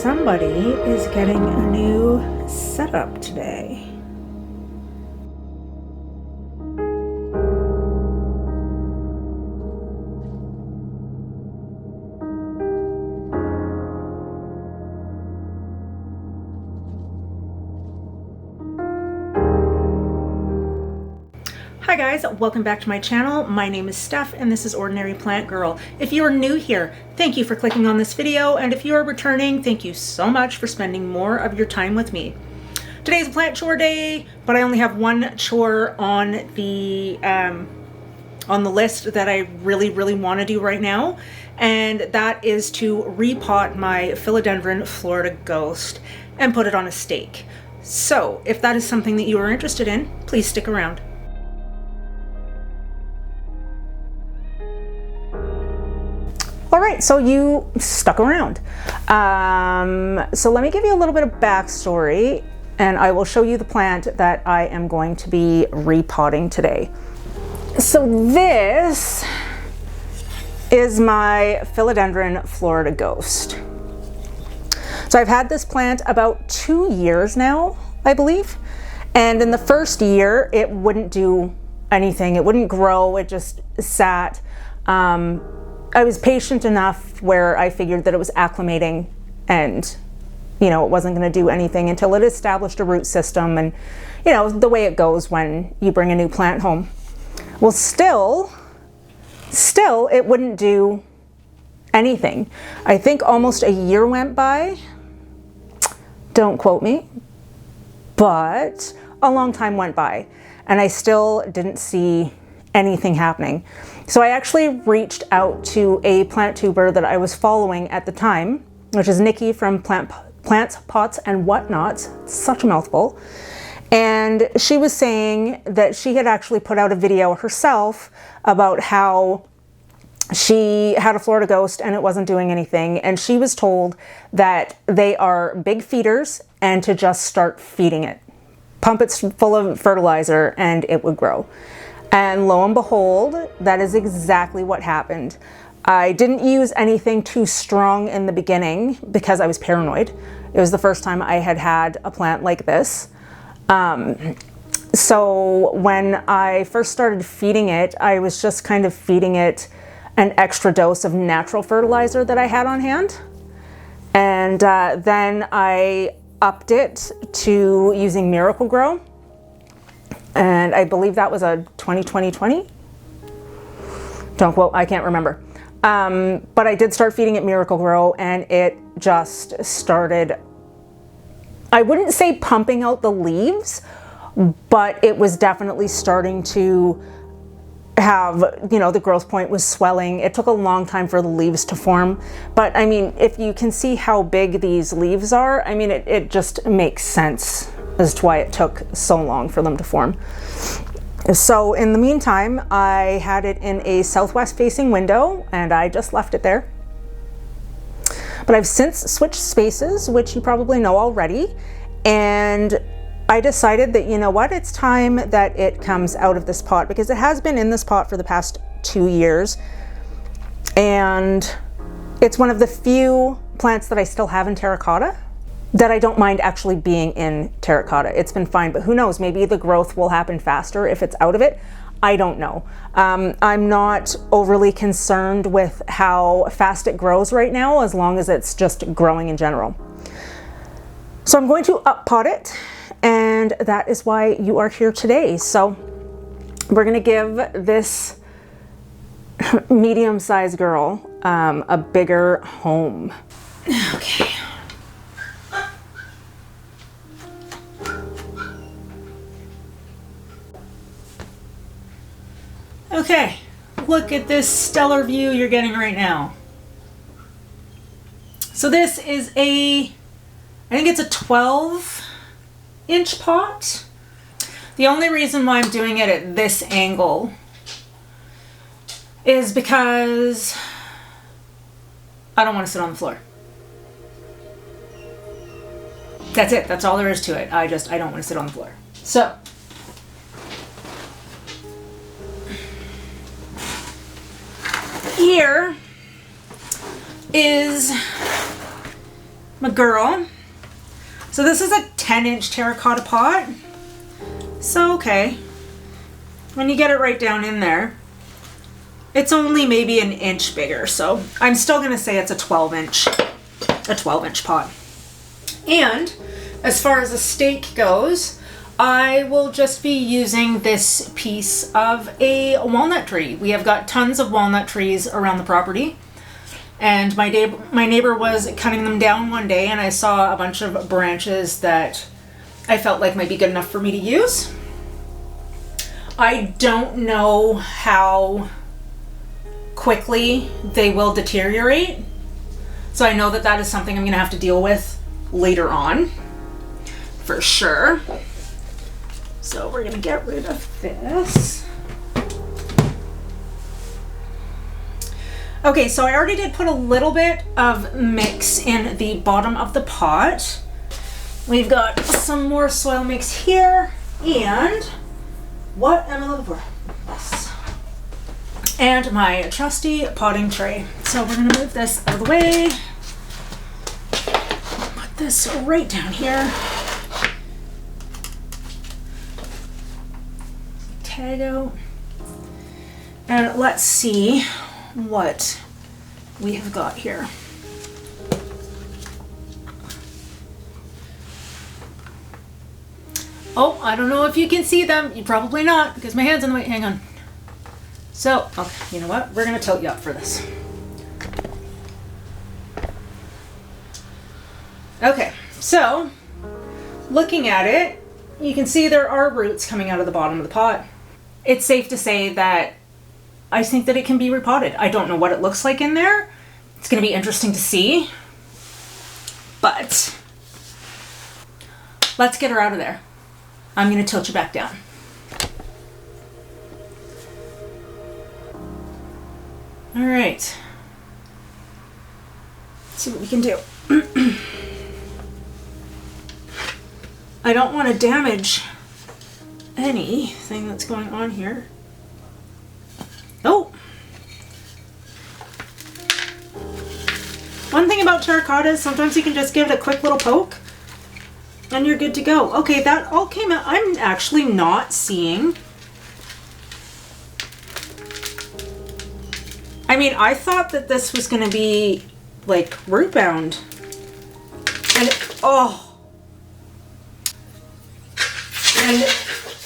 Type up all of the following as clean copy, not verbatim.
somebody is getting a new setup today. Hi guys, welcome back to my channel. My name is Steph and this is Ordinary Plant Girl. If you are new here, thank you for clicking on this video, and if you are returning, thank you so much for spending more of your time with me. Today's a plant chore day, but I only have one chore on the list that I really want to do right now, and that is to repot my Philodendron Florida Ghost and put it on a stake. So if that is something that you are interested in, please stick around. All right, so you stuck around. So let me give you a little bit of backstory and I will show you the plant that I am going to be repotting today. So this is my Philodendron Florida Ghost. So I've had this plant about 2 years now, I believe. And in the first year, it wouldn't do anything. It wouldn't grow, it just sat. I was patient enough where I figured that it was acclimating and, you know, it wasn't going to do anything until it established a root system and, you know, the way it goes when you bring a new plant home. Well, still it wouldn't do anything. I think almost a year went by. Don't quote me, but a long time went by and I still didn't see anything happening. So I actually reached out to a plant tuber that I was following at the time, which is Nikki from Plants, Pots and Whatnots. Such a mouthful. And she was saying that she had actually put out a video herself about how she had a Florida Ghost and it wasn't doing anything. And she was told that they are big feeders and to just start feeding it. Pump it full of fertilizer and it would grow. And lo and behold, that is exactly what happened. I didn't use anything too strong in the beginning because I was paranoid. It was the first time I had had a plant like this. So when I first started feeding it, I was just kind of feeding it an extra dose of natural fertilizer that I had on hand. And then I upped it to using Miracle-Gro. And I believe that was a 2020. Don't quote, I can't remember. But I did start feeding it Miracle-Gro and it just started, I wouldn't say pumping out the leaves, but it was definitely starting to have, you know, the growth point was swelling. It took a long time for the leaves to form. But I mean, if you can see how big these leaves are, I mean, it just makes sense as to why it took so long for them to form. So in the meantime, I had it in a southwest facing window and I just left it there. But I've since switched spaces, which you probably know already. And I decided that, you know what, it's time that it comes out of this pot because it has been in this pot for the past 2 years. And it's one of the few plants that I still have in terracotta that I don't mind actually being in terracotta. It's been fine, but who knows, maybe the growth will happen faster if it's out of it. I don't know. I'm not overly concerned with how fast it grows right now, as long as it's just growing in general. So I'm going to up pot it, and that is why you are here today. So we're gonna give this medium-sized girl a bigger home. Okay. Okay, look at this stellar view you're getting right now. So this is I think it's a 12-inch pot. The only reason why I'm doing it at this angle is because I don't want to sit on the floor. That's it, that's all there is to it. I don't want to sit on the floor. So here is my girl. So this is a 10-inch terracotta pot. So, okay. When you get it right down in there, it's only maybe an inch bigger. So I'm still gonna say it's a 12-inch pot. And as far as the stake goes, I will just be using this piece of a walnut tree. We have got tons of walnut trees around the property. And my neighbor was cutting them down one day, and I saw a bunch of branches that I felt like might be good enough for me to use. I don't know how quickly they will deteriorate. So I know that that is something I'm going to have to deal with later on, for sure. So we're going to get rid of this. Okay, so I already did put a little bit of mix in the bottom of the pot. We've got some more soil mix here, and what am I looking for? This. And my trusty potting tray. So we're gonna move this out of the way. Put this right down here. Tag out. And let's see what we have got here. Oh, I don't know if you can see them. You probably not, because my hand's in the way. Hang on. So, okay, you know what? We're gonna tilt you up for this. Okay, so looking at it, you can see there are roots coming out of the bottom of the pot. It's safe to say that I think that it can be repotted. I don't know what it looks like in there. It's gonna be interesting to see, but let's get her out of there. I'm gonna tilt you back down. All right, let's see what we can do. I don't want to damage anything that's going on here. Oh! One thing about terracotta is sometimes you can just give it a quick little poke and you're good to go. Okay, that all came out. I'm actually not seeing. I mean, I thought that this was going to be like root bound. And oh. And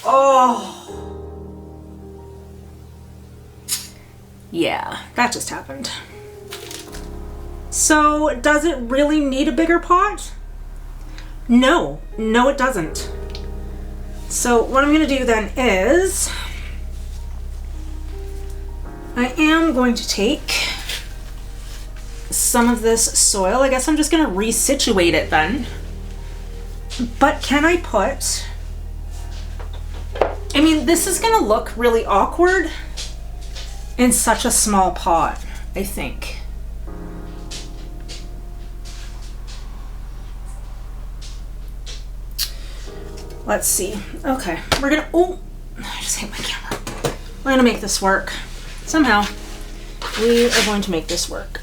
oh. Yeah, that just happened. So, does it really need a bigger pot? No, it doesn't. So what I'm going to do then is I am going to take some of this soil. I guess I'm just going to resituate it then. But can I put... I mean, this is going to look really awkward in such a small pot, I think. Let's see. Okay, we're gonna, oh, I just hit my camera. We're gonna make this work. Somehow, we are going to make this work.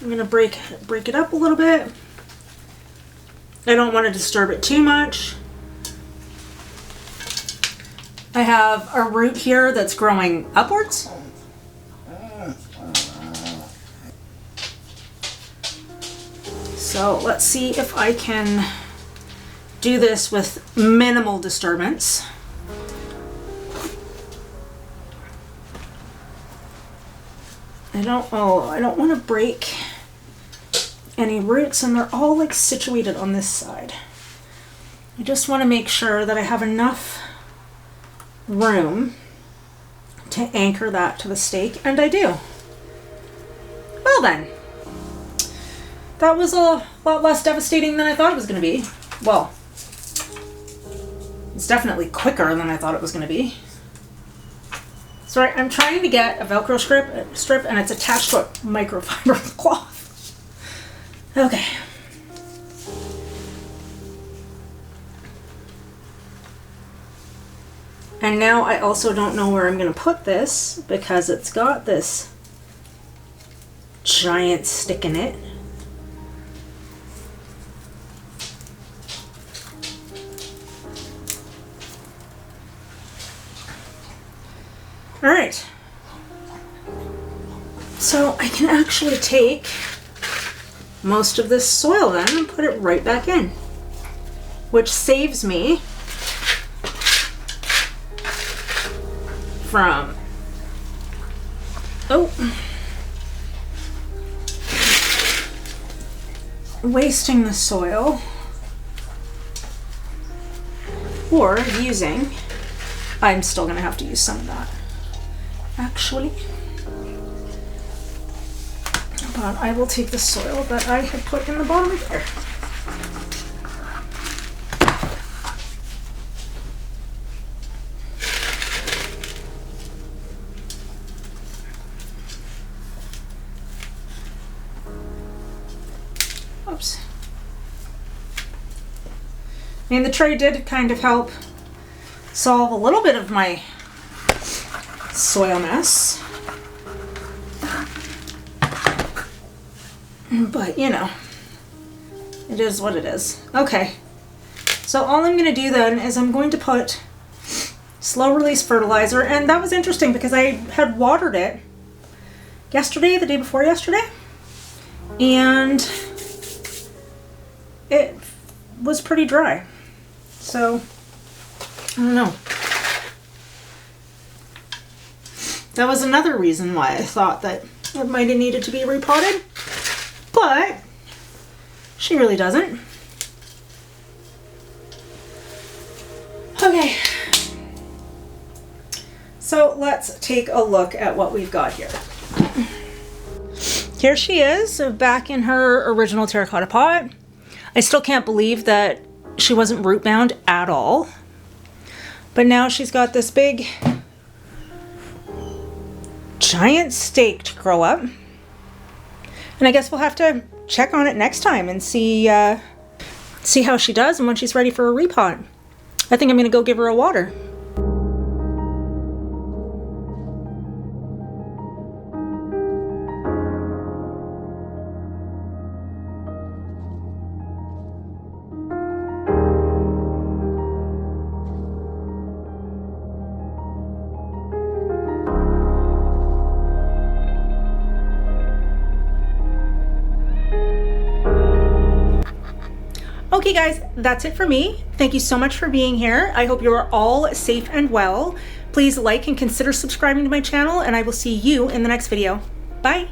I'm gonna break it up a little bit. I don't want to disturb it too much. I have a root here that's growing upwards. So let's see if I can do this with minimal disturbance. I don't want to break any roots, and they're all like situated on this side. I just want to make sure that I have enough room to anchor that to the stake, and I do. Well then, that was a lot less devastating than I thought it was going to be. Well, it's definitely quicker than I thought it was going to be. Sorry, I'm trying to get a Velcro strip and it's attached to a microfiber cloth. Okay. And now I also don't know where I'm going to put this because it's got this giant stick in it. All right. So I can actually take most of this soil then and put it right back in, which saves me from wasting the soil or using, I'm still gonna have to use some of that actually, but I will take the soil that I had put in the bottom there. Oops. I mean, the tray did kind of help solve a little bit of my soil mess, but you know, it is what it is. Okay, so all I'm going to do then is I'm going to put slow release fertilizer, and that was interesting because I had watered it yesterday, the day before yesterday, and it was pretty dry, so I don't know. That was another reason why I thought that it might have needed to be repotted, but she really doesn't. Okay, so let's take a look at what we've got here. Here she is, back in her original terracotta pot. I still can't believe that she wasn't root bound at all, but now she's got this big giant stake to grow up, and I guess we'll have to check on it next time and see how she does and when she's ready for a repot. I think I'm gonna go give her a water. Okay guys, that's it for me. Thank you so much for being here. I hope you are all safe and well. Please like and consider subscribing to my channel, and I will see you in the next video. Bye.